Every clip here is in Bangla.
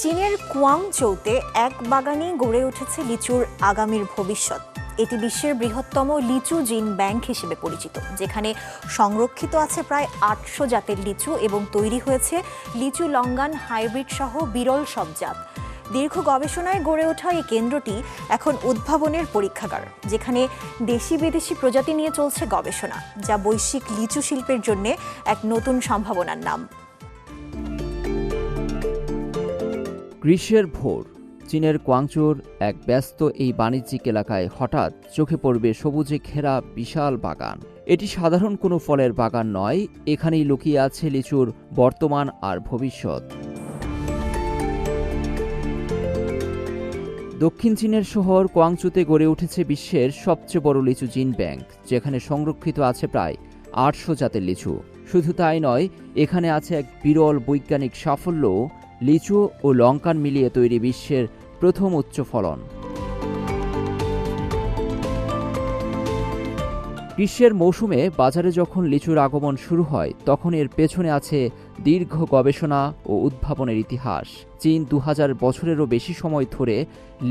চীনের কুয়াংচৌতে এক বাগানেই গড়ে উঠেছে লিচুর আগামীর ভবিষ্যৎ। এটি বিশ্বের বৃহত্তম লিচু জিন ব্যাংক হিসেবে পরিচিত, যেখানে সংরক্ষিত আছে প্রায় ৮০০ জাতের লিচু এবং তৈরি হয়েছে লিচু লঙ্গান হাইব্রিড সহ বিরল সব জাত। দীর্ঘ গবেষণায় গড়ে ওঠা এই কেন্দ্রটি এখন উদ্ভাবনের পরীক্ষাগার, যেখানে দেশি বিদেশি প্রজাতি নিয়ে চলছে গবেষণা, যা বৈশ্বিক লিচু শিল্পের জন্য এক নতুন সম্ভাবনার নাম। গ্রীষ্মের ভোর চীনের কুয়াংচৌর এক ব্যস্ত এই বাণিজ্যিক এলাকায় হঠাৎ চোখে পড়বে সবুজে ঘেরা বিশাল বাগান। এটি সাধারণ কোনো ফলের বাগান নয়, এখানেই লুকিয়ে আছে লিচুর বর্তমান আর ভবিষ্যৎ। দক্ষিণ চীনের শহর কুয়াংচৌতে গড়ে উঠেছে বিশ্বের সবচেয়ে বড় লিচু জিন ব্যাংক, যেখানে সংরক্ষিত আছে প্রায় ৮০০ জাতের লিচু। শুধু তাই নয়, এখানে আছে এক বিরল বৈজ্ঞানিক সাফল্য, লিচু ও লঙ্কান মিলিয়ে তৈরি বিশ্বের প্রথম উচ্চ ফলন। গ্রীষ্মের মৌসুমে বাজারে যখন লিচুর আগমন শুরু হয়, তখন এর পেছনে আছে দীর্ঘ গবেষণা ও উদ্ভাবনের ইতিহাস। চীন ২০০০ বছরেরও বেশি সময় ধরে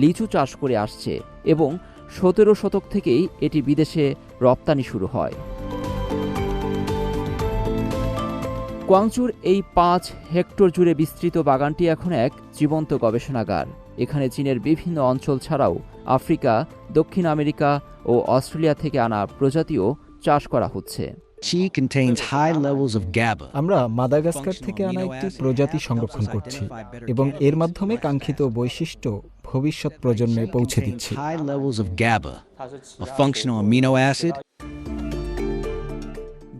লিচু চাষ করে আসছে এবং ১৭ শতক থেকেই এটি বিদেশে রপ্তানি শুরু হয়। কুয়াংচৌর এই ৫ হেক্টর জুড়ে বিস্তৃত বাগানটি এখন এক জীবন্ত গবেষণাগার। এখানে চীনের বিভিন্ন অঞ্চল ছাড়াও আফ্রিকা, দক্ষিণ আমেরিকা ও অস্ট্রেলিয়া থেকে আনা প্রজাতিও চাষ করা হচ্ছে। আমরা মাদাগাস্কার থেকে আনা একটি প্রজাতি সংরক্ষণ করছি এবং এর মাধ্যমে কাঙ্ক্ষিত বৈশিষ্ট্য ভবিষ্যৎ প্রজন্মে পৌঁছে দিচ্ছি।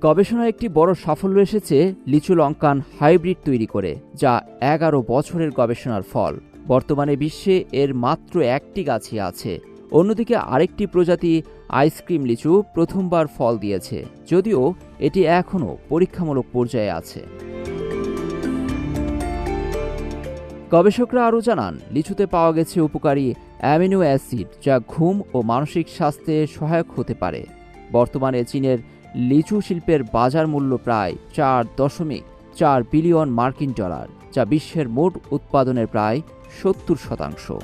গবেষণায় একটি বড় সাফল্য এসেছে লিচু লঙ্কান হাইব্রিড তৈরি করে, যা ১১ বছরের গবেষণার ফল। বর্তমানে বিশ্বে এর মাত্র একটি গাছই আছে। অন্যদিকে আরেকটি প্রজাতি আইসক্রিম লিচু প্রথমবার ফল দিয়েছে, যদিও এটি এখনও পরীক্ষামূলক পর্যায়ে আছে। গবেষকরা আরও জানান, লিচুতে পাওয়া গেছে উপকারী অ্যামিনো অ্যাসিড, যা ঘুম ও মানসিক স্বাস্থ্যে সহায়ক হতে পারে। বর্তমানে চীনের লিচু শিল্পের বাজার মূল্য প্রায় ৪.৪ বিলিয়ন মার্কিন ডলার, যা বিশ্বের মোট উৎপাদনের প্রায় ৭০%।